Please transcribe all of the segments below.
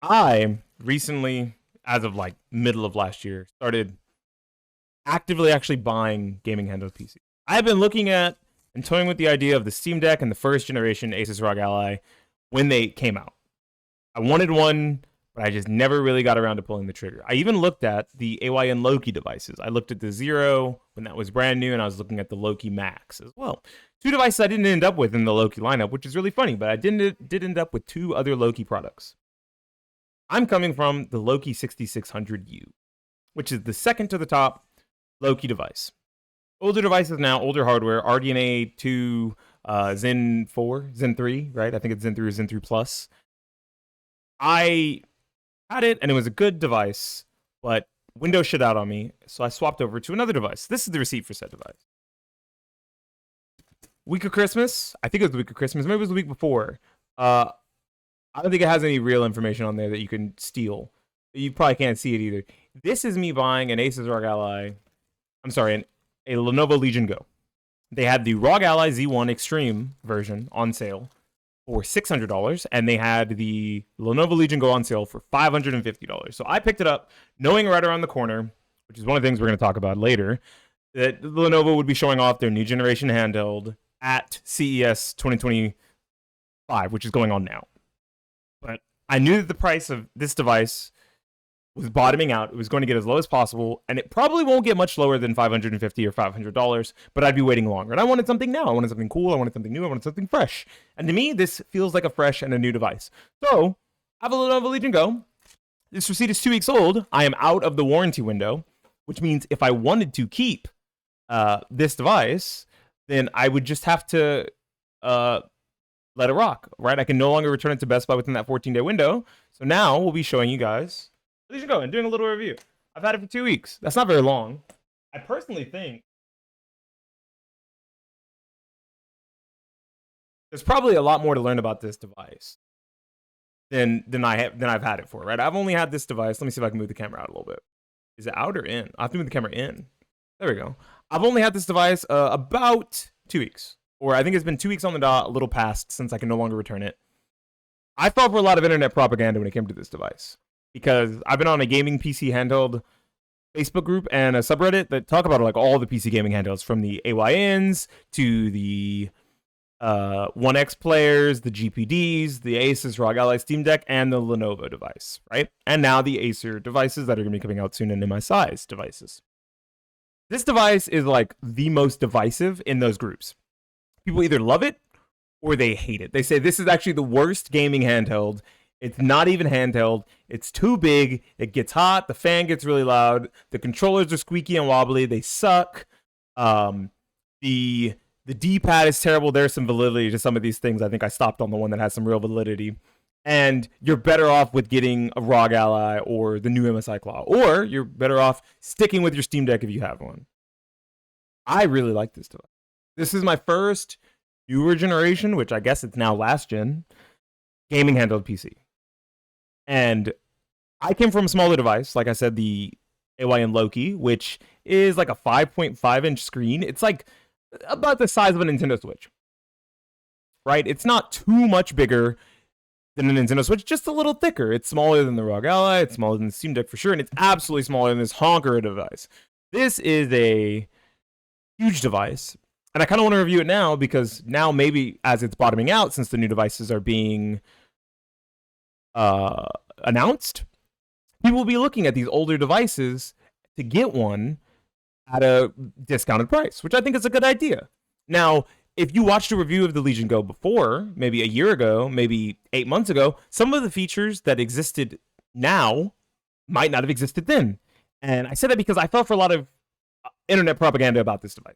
I recently, as of like middle of last year, started actively actually buying gaming handheld PCs. I have been looking at and toying with the idea of the Steam Deck and the first generation Asus ROG Ally when they came out. I wanted one, but I just never really got around to pulling the trigger. I even looked at the AYN Loki devices. I looked at the Zero when that was brand new, and I was looking at the Loki Max as well. Two devices I didn't end up with in the Loki lineup, which is really funny, but I did end up with two other Loki products. I'm coming from the Loki 6600U, which is the second to the top Loki device. Older devices now, older hardware, RDNA 2, Zen 4, Zen 3, right? I think it's Zen 3 or Zen 3 Plus. I had it, and it was a good device, but Windows shit out on me, so I swapped over to another device. This is the receipt for said device. Week of Christmas, I think it was the week of Christmas, maybe it was the week before. I don't think it has any real information on there that you can steal. You probably can't see it either. This is me buying an Asus ROG Ally. I'm sorry, a Lenovo Legion Go. They had the ROG Ally Z1 Extreme version on sale for $600, and they had the Lenovo Legion Go on sale for $550. So I picked it up, knowing right around the corner, which is one of the things we're going to talk about later, that Lenovo would be showing off their new generation handheld at CES 2025, which is going on now. But I knew that the price of this device was bottoming out. It was going to get as low as possible, and it probably won't get much lower than $550 or $500, but I'd be waiting longer. And I wanted something now. I wanted something cool. I wanted something new. I wanted something fresh. And to me, this feels like a fresh and a new device. So I have a Lenovo Legion Go. This receipt is 2 weeks old. I am out of the warranty window, which means if I wanted to keep this device, then I would just have to let it rock, right? I can no longer return it to Best Buy within that 14-day window. So now we'll be showing you guys Legion Go and doing a little review. I've had it for 2 weeks. That's not very long. I personally think there's probably a lot more to learn about this device than I've had it for, right? I've only had this device. Let me see if I can move the camera out a little bit. Is it out or in? I have to move the camera in. There we go. I've only had this device about 2 weeks. Or I think it's been 2 weeks on the dot, a little past, since I can no longer return it. I fell for a lot of internet propaganda when it came to this device, because I've been on a gaming PC handheld Facebook group and a subreddit that talk about like all the PC gaming handhelds, from the AYNs to the 1X players, the GPDs, the Asus ROG Ally Steam Deck, and the Lenovo device, right? And now the Acer devices that are going to be coming out soon, and MSI's devices. This device is like the most divisive in those groups. People either love it or they hate it. They say this is actually the worst gaming handheld. It's not even handheld. It's too big. It gets hot. The fan gets really loud. The controllers are squeaky and wobbly. They suck. The D-pad is terrible. There's some validity to some of these things. I think I stopped on the one that has some real validity. And you're better off with getting a ROG Ally or the new MSI Claw. Or you're better off sticking with your Steam Deck if you have one. I really like this device. This is my first newer generation, which I guess it's now last gen, gaming handheld PC. And I came from a smaller device, like I said, the AYN Loki, which is like a 5.5-inch screen. It's like about the size of a Nintendo Switch, right? It's not too much bigger than a Nintendo Switch, just a little thicker. It's smaller than the ROG Ally, it's smaller than the Steam Deck for sure, and it's absolutely smaller than this honker device. This is a huge device. And I kind of want to review it now, because now maybe as it's bottoming out, since the new devices are being announced, people will be looking at these older devices to get one at a discounted price, which I think is a good idea. Now, if you watched a review of the Legion Go before, maybe a year ago, maybe 8 months ago, some of the features that existed now might not have existed then. And I said that because I fell for a lot of internet propaganda about this device.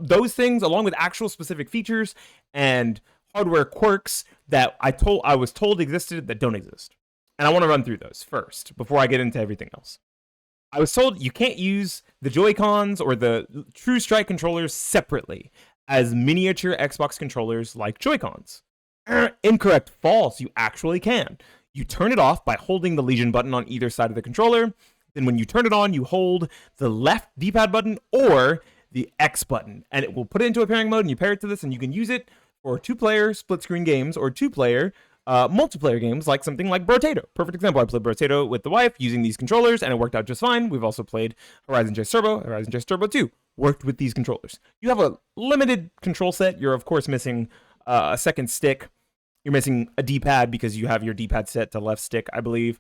Those things, along with actual specific features and hardware quirks that I was told existed that don't exist. And I want to run through those first before I get into everything else. I was told you can't use the Joy-Cons or the True Strike controllers separately as miniature Xbox controllers like Joy-Cons. Incorrect. False. You actually can. You turn it off by holding the Legion button on either side of the controller. Then when you turn it on, you hold the left D-pad button or the X button, and it will put it into a pairing mode, and you pair it to this, and you can use it for 2-player split-screen games or 2-player multiplayer games like something like Brotato. Perfect example. I played Brotato with the wife using these controllers, and it worked out just fine. We've also played Horizon Chase Turbo, Horizon Chase Turbo 2, worked with these controllers. You have a limited control set. You're, of course, missing a second stick. You're missing a D-pad because you have your D-pad set to left stick, I believe.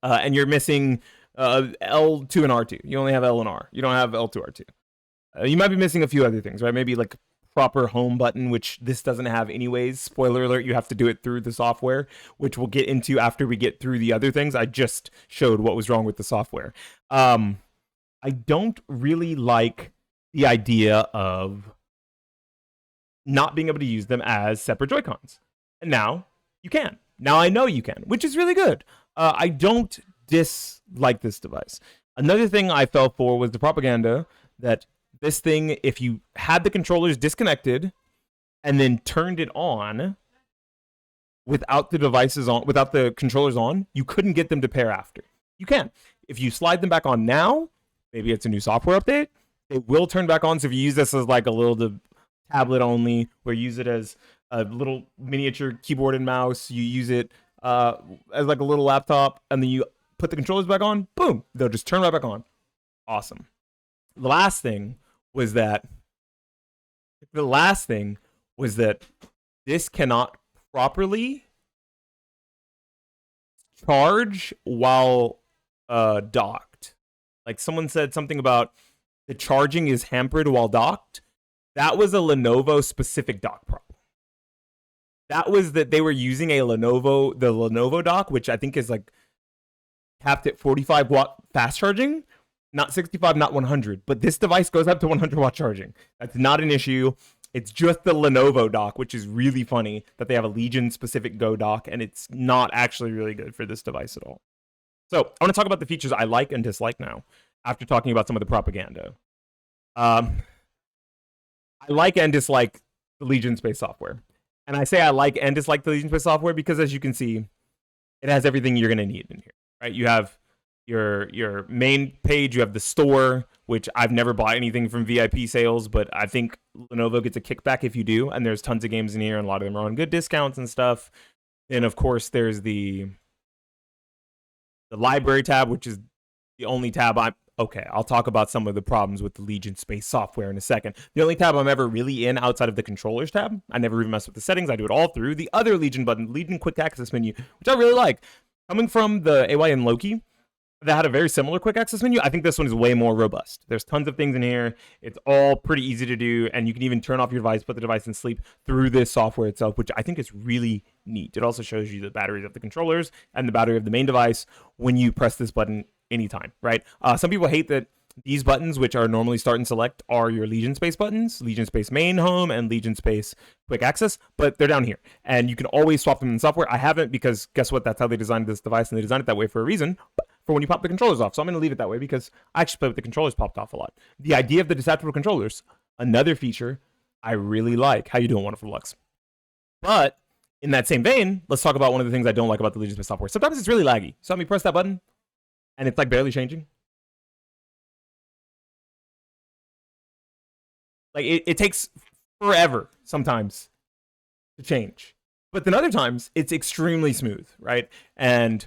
And you're missing L2 and R2. You only have L and R. You don't have L2, R2. You might be missing a few other things, right? Maybe like proper home button, which this doesn't have anyways. Spoiler alert, you have to do it through the software, which we'll get into after we get through the other things. I just showed what was wrong with the software. I don't really like the idea of not being able to use them as separate Joy-Cons. And now you can. Now I know you can, which is really good. I don't dislike this device. Another thing I fell for was the propaganda that this thing, if you had the controllers disconnected and then turned it on without the devices on, without the controllers on, you couldn't get them to pair after. You can. If you slide them back on now, maybe it's a new software update, it will turn back on. So if you use this as like a little tablet only, or use it as a little miniature keyboard and mouse, you use it as like a little laptop, and then you put the controllers back on, boom, they'll just turn right back on. Awesome. The last thing was that this cannot properly charge while docked. Like someone said something about the charging is hampered while docked. That was a Lenovo specific dock problem. That was that they were using the Lenovo dock, which I think is like capped at 45 watt fast charging. Not 65, not 100, but this device goes up to 100 watt charging. That's not an issue. It's just the Lenovo dock, which is really funny that they have a Legion specific Go dock, and it's not actually really good for this device at all. So I want to talk about the features I like and dislike now, after talking about some of the propaganda. I like and dislike the Legion Space software. And I say I like and dislike the Legion Space software because, as you can see, it has everything you're going to need in here, right? You have your main page, you have the store, which I've never bought anything from VIP sales, but I think Lenovo gets a kickback if you do, and there's tons of games in here, and a lot of them are on good discounts and stuff. Then of course there's the library tab, which is the only tab I'll talk about some of the problems with the Legion Space software in a second. The only tab I'm ever really in outside of the controllers tab. I never even mess with the settings. I do it all through the other Legion button, Legion Quick Access menu, which I really like. Coming from the AY and Loki, that had a very similar quick access menu, I think this one is way more robust. There's tons of things in here. It's all pretty easy to do, and you can even turn off your device, put the device in sleep through this software itself, which I think is really neat. It also shows you the batteries of the controllers and the battery of the main device when you press this button anytime, right? Some people hate that these buttons, which are normally start and select, are your Legion Space buttons, Legion Space main home and Legion Space quick access, but they're down here, and you can always swap them in the software. I haven't, because guess what? That's how they designed this device, and they designed it that way for a reason, for when you pop the controllers off. So I'm going to leave it that way because I actually play with the controllers popped off a lot. The idea of the detachable controllers, another feature I really like. How you doing, Wonderful Lux? But in that same vein, let's talk about one of the things I don't like about the Legion Space software. Sometimes it's really laggy. So let me press that button, and it's like barely changing. Like it takes forever sometimes to change, but then other times it's extremely smooth, right? And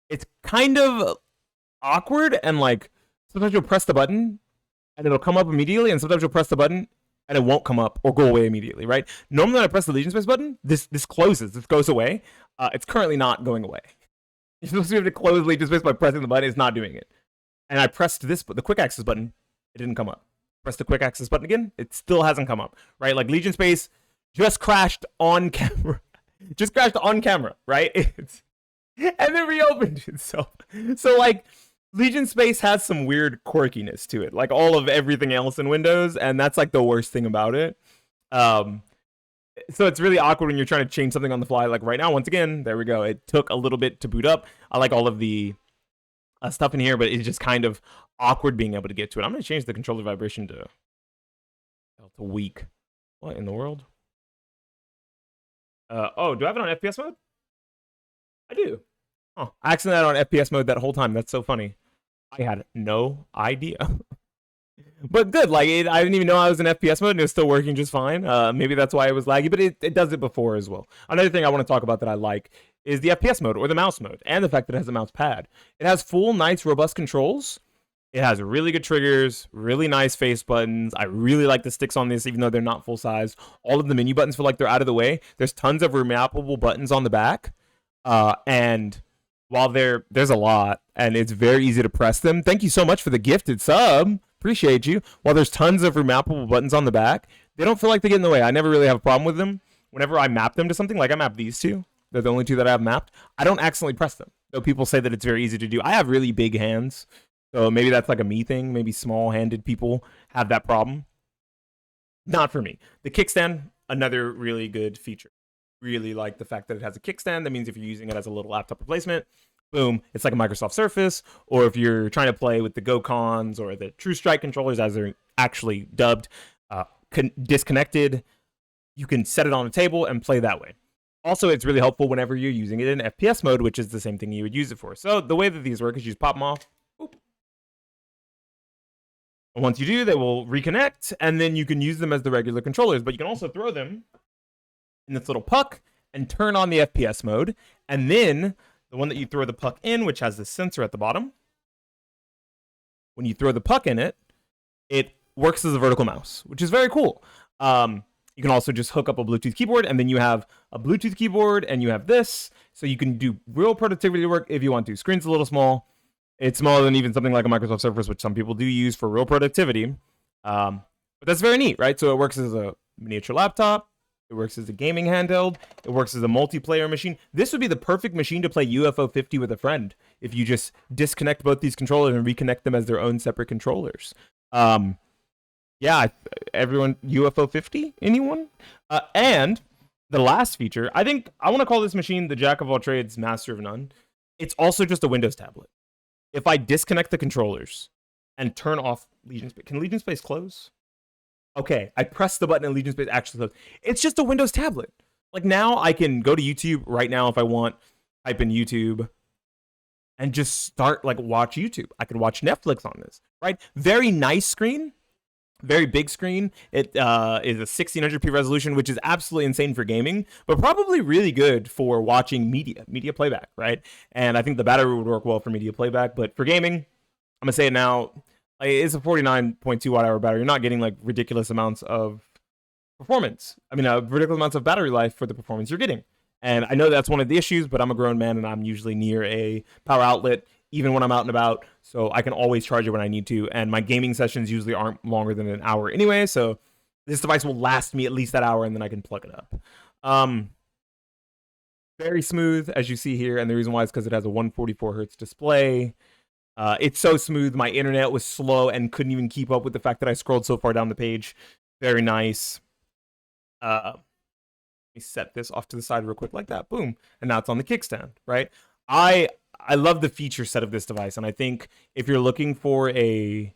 it's kind of awkward, and like sometimes you'll press the button and it'll come up immediately, and sometimes you'll press the button and it won't come up or go away immediately, right? Normally when I press the Legion Space button, this closes, this goes away. It's currently not going away. You're supposed to be able to close Legion Space by pressing the button. It's not doing it. And I pressed this, but the quick access button, it didn't come up. Press the quick access button again, it still hasn't come up, right? Like Legion Space just crashed on camera. Just crashed on camera, right? And then reopened itself. So like Legion Space has some weird quirkiness to it, like all of everything else in Windows, and that's like the worst thing about it. So it's really awkward when you're trying to change something on the fly. Like right now, once again, there we go. It took a little bit to boot up. I like all of the stuff in here, but it's just kind of awkward being able to get to it. I'm going to change the controller vibration to weak. What in the world? Oh, do I have it on FPS mode? I do. Oh, I accidentally had it on FPS mode that whole time. That's so funny. I had no idea. But good. Like I didn't even know I was in FPS mode and it was still working just fine. Maybe that's why it was laggy, but it does it before as well. Another thing I want to talk about that I like is the FPS mode or the mouse mode, and the fact that it has a mouse pad. It has full, nice, robust controls. It has really good triggers, really nice face buttons. I really like the sticks on this, even though they're not full size. All of the menu buttons feel like they're out of the way. There's tons of remappable buttons on the back, and while there's a lot, and it's very easy to press them. Thank you so much for the gifted sub. Appreciate you. While there's tons of remappable buttons on the back, they don't feel like they get in the way. I never really have a problem with them. Whenever I map them to something, like I map these two, they're the only two that I have mapped, I don't accidentally press them. Though people say that it's very easy to do. I have really big hands, so maybe that's like a me thing. Maybe small-handed people have that problem. Not for me. The kickstand, another really good feature. Really like the fact that it has a kickstand. That means if you're using it as a little laptop replacement, boom, it's like a Microsoft Surface. Or if you're trying to play with the Go-Cons or the True Strike controllers, as they're actually dubbed, disconnected, you can set it on a table and play that way. Also, it's really helpful whenever you're using it in FPS mode, which is the same thing you would use it for. So the way that these work is you just pop them off. Boop. And once you do, they will reconnect, and then you can use them as the regular controllers. But you can also throw them in this little puck and turn on the FPS mode. And then the one that you throw the puck in, which has this sensor at the bottom, when you throw the puck in it, it works as a vertical mouse, which is very cool. You can also just hook up a Bluetooth keyboard, and then you have a Bluetooth keyboard, and you have this. So you can do real productivity work if you want to. Screen's a little small. It's smaller than even something like a Microsoft Surface, which some people do use for real productivity. But that's very neat, right? So it works as a miniature laptop. It works as a gaming handheld. It works as a multiplayer machine. This would be the perfect machine to play UFO 50 with a friend if you just disconnect both these controllers and reconnect them as their own separate controllers. Yeah, everyone, UFO 50? Anyone? And the last feature, I think I want to call this machine the jack of all trades, master of none. It's also just a Windows tablet. If I disconnect the controllers and turn off Legion Space, can Legion Space close? Okay, I press the button and Legion Space actually closes. It's just a Windows tablet. Like now I can go to YouTube right now if I want, type in YouTube, and just start like watch YouTube. I could watch Netflix on this, right? Very nice screen. Very big screen. It is a 1600p resolution, which is absolutely insane for gaming, but probably really good for watching media playback, right? And I think the battery would work well for media playback, but for gaming, I'm gonna say it now, it's a 49.2 watt hour battery. You're not getting like ridiculous amounts of performance. I mean, ridiculous amounts of battery life for the performance you're getting. And I know that's one of the issues, but I'm a grown man and I'm usually near a power outlet even when I'm out and about, so I can always charge it when I need to, and my gaming sessions usually aren't longer than an hour anyway, so this device will last me at least that hour, and then I can plug it up. Very smooth, as you see here, and the reason why is because it has a 144 hertz display. It's so smooth, my internet was slow and couldn't even keep up with the fact that I scrolled so far down the page. Very nice. Let me set this off to the side real quick like that, boom, and now it's on the kickstand, right? I love the feature set of this device, and I think if you're looking for a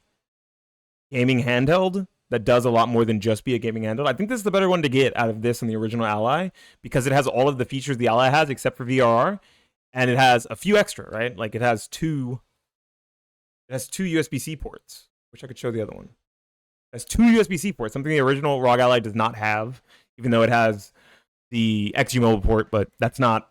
gaming handheld that does a lot more than just be a gaming handheld, I think this is the better one to get out of this and the original Ally, because it has all of the features the Ally has except for VRR, and it has a few extra, right? Like it has two USB-C ports. Wish I could show the other one. It has two USB-C ports, something the original ROG Ally does not have, even though it has the XG Mobile port, but that's not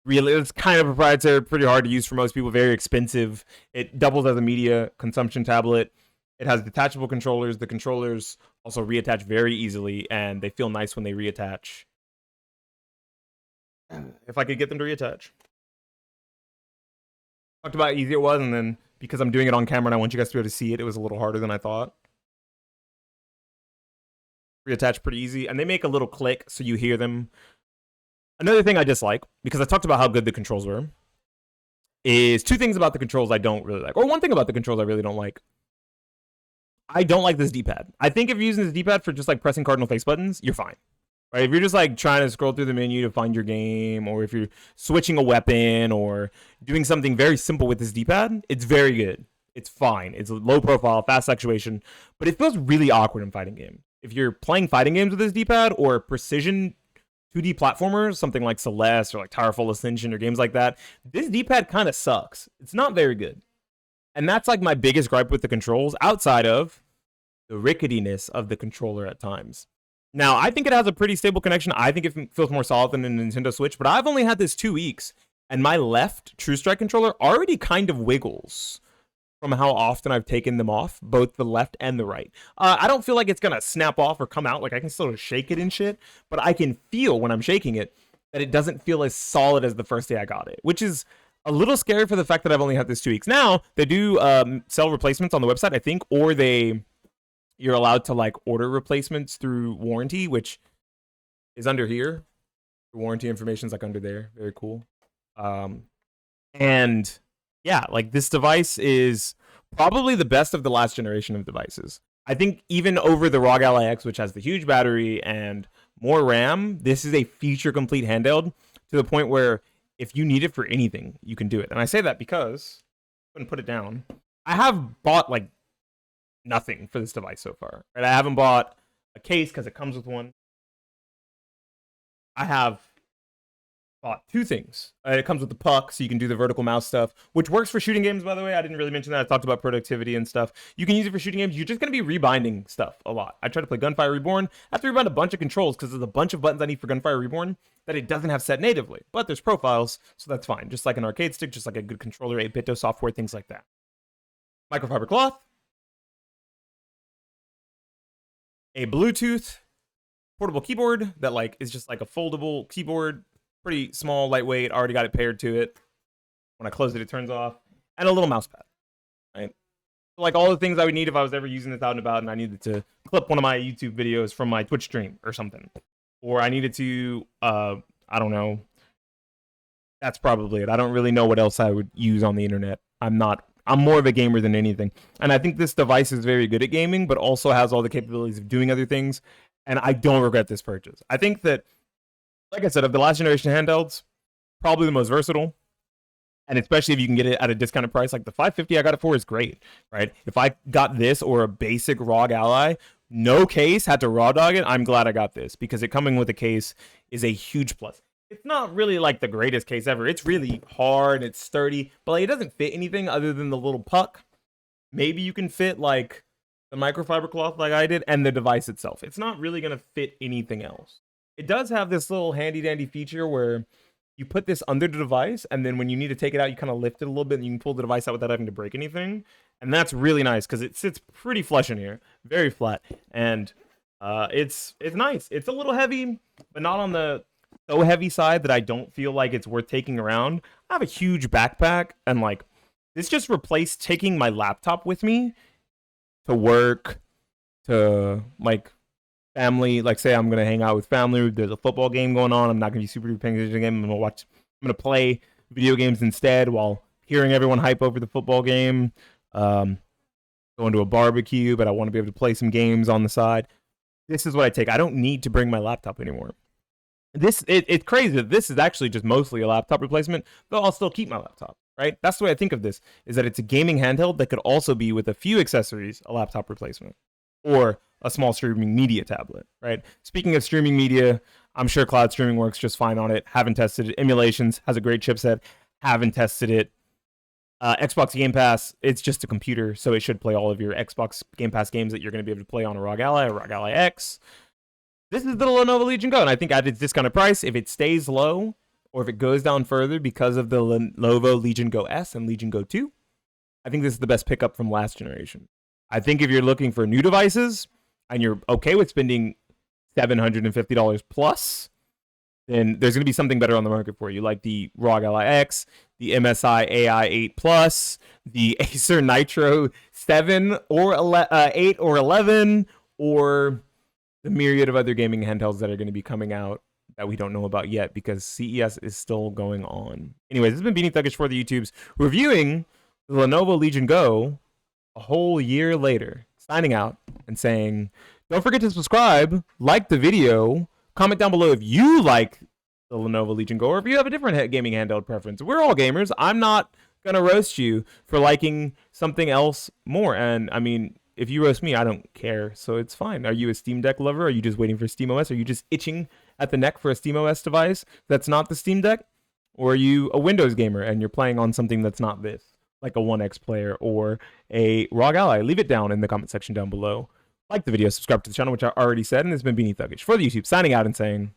really, it's kind of proprietary, pretty hard to use for most people, very expensive. It doubles as a media consumption tablet. It has detachable controllers. The controllers also reattach very easily, and they feel nice when they reattach. If I could get them to reattach. Talked about how easy it was, and then because I'm doing it on camera and I want you guys to be able to see it, it was a little harder than I thought. Reattach pretty easy, and they make a little click so you hear them. Another thing I dislike, because I talked about how good the controls were, is two things about the controls I don't really like. Or one thing about the controls I really don't like. I don't like this D-pad. I think if you're using this D-pad for just like pressing cardinal face buttons, you're fine. Right? If you're just like trying to scroll through the menu to find your game, or if you're switching a weapon, or doing something very simple with this D-pad, it's very good. It's fine. It's low profile, fast actuation, but it feels really awkward in fighting games. If you're playing fighting games with this D-pad, or precision 2D platformers, something like Celeste or like Towerfall Ascension or games like that, this D-pad kind of sucks. It's not very good. And that's like my biggest gripe with the controls, outside of the ricketiness of the controller at times. Now, I think it has a pretty stable connection. I think it feels more solid than a Nintendo Switch, but I've only had this 2 weeks, and my left True Strike controller already kind of wiggles from how often I've taken them off, both the left and the right. I don't feel like it's gonna snap off or come out. Like, I can still shake it and shit, but I can feel when I'm shaking it that it doesn't feel as solid as the first day I got it, which is a little scary for the fact that I've only had this 2 weeks. Now, they do sell replacements on the website, I think, or you're allowed to like order replacements through warranty, which is under here. The warranty information is like under there. Very cool. And yeah, like this device is probably the best of the last generation of devices. I think even over the ROG Ally X, which has the huge battery and more RAM, this is a feature complete handheld to the point where if you need it for anything, you can do it. And I say that because I'm gonna put it down. I have bought like nothing for this device so far. Right? I haven't bought a case because it comes with one. I have bought 2 things. It comes with the puck, so you can do the vertical mouse stuff, which works for shooting games, by the way. I didn't really mention that. I talked about productivity and stuff. You can use it for shooting games. You're just going to be rebinding stuff a lot. I tried to play Gunfire Reborn. I have to rebind a bunch of controls because there's a bunch of buttons I need for Gunfire Reborn that it doesn't have set natively. But there's profiles, so that's fine. Just like an arcade stick, just like a good controller, 8BitDo software, things like that. Microfiber cloth. A Bluetooth portable keyboard that like is just like a foldable keyboard, pretty small, lightweight. Already got it paired to it. When I close it, it turns off, and a little mouse pad. Right, so like all the things I would need if I was ever using this out and about, and I needed to clip one of my YouTube videos from my Twitch stream or something, or I needed to, I don't know. That's probably it. I don't really know what else I would use on the internet. I'm more of a gamer than anything. And I think this device is very good at gaming, but also has all the capabilities of doing other things. And I don't regret this purchase. I think that, like I said, of the last generation handhelds, probably the most versatile. And especially if you can get it at a discounted price, like the $550 I got it for is great, right? If I got this or a basic ROG Ally, no case, had to raw dog it, I'm glad I got this because it coming with a case is a huge plus. It's not really like the greatest case ever. It's really hard, it's sturdy, but like, it doesn't fit anything other than the little puck. Maybe you can fit like the microfiber cloth like I did and the device itself. It's not really going to fit anything else. It does have this little handy dandy feature where you put this under the device, and then when you need to take it out, you kind of lift it a little bit and you can pull the device out without having to break anything. And that's really nice because it sits pretty flush in here, very flat. And it's nice. It's a little heavy, but not on the so heavy side that I don't feel like it's worth taking around. I have a huge backpack, and like this just replaced taking my laptop with me to work, to like family. Like say I'm gonna hang out with family. There's a football game going on. I'm not gonna be super paying attention to the game. I'm gonna play video games instead while hearing everyone hype over the football game. Going to a barbecue, but I want to be able to play some games on the side. This is what I take. I don't need to bring my laptop anymore. It's crazy that this is actually just mostly a laptop replacement, though I'll still keep my laptop, right? That's the way I think of this, is that it's a gaming handheld that could also be, with a few accessories, a laptop replacement or a small streaming media tablet, right? Speaking of streaming media, I'm sure cloud streaming works just fine on it. Haven't tested it. Emulations has a great chipset. Haven't tested it. Xbox Game Pass, it's just a computer, so it should play all of your Xbox Game Pass games that you're going to be able to play on a ROG Ally or ROG Ally X. This is the Lenovo Legion Go, and I think at its discounted price, if it stays low or if it goes down further because of the Lenovo Legion Go S and Legion Go 2, I think this is the best pickup from last generation. I think if you're looking for new devices and you're okay with spending $750 plus, then there's going to be something better on the market for you, like the ROG Ally X, the MSI AI 8 Plus, the Acer Nitro 7 or 8 or 11, or the myriad of other gaming handhelds that are going to be coming out that we don't know about yet because CES is still going on. Anyways, this has been Beanie Thuggish for the YouTubes, reviewing the Lenovo Legion Go a whole year later, signing out and saying, don't forget to subscribe, like the video, comment down below if you like the Lenovo Legion Go or if you have a different gaming handheld preference. We're all gamers. I'm not going to roast you for liking something else more. And I mean, if you roast me, I don't care, so it's fine. Are you a Steam Deck lover? Are you just waiting for SteamOS? Are you just itching at the neck for a SteamOS device that's not the Steam Deck? Or are you a Windows gamer and you're playing on something that's not this, like a One X player or a ROG Ally? Leave it down in the comment section down below. like the video, subscribe to the channel, which I already said, and this has been Beanie Thuggish for the YouTube, signing out and saying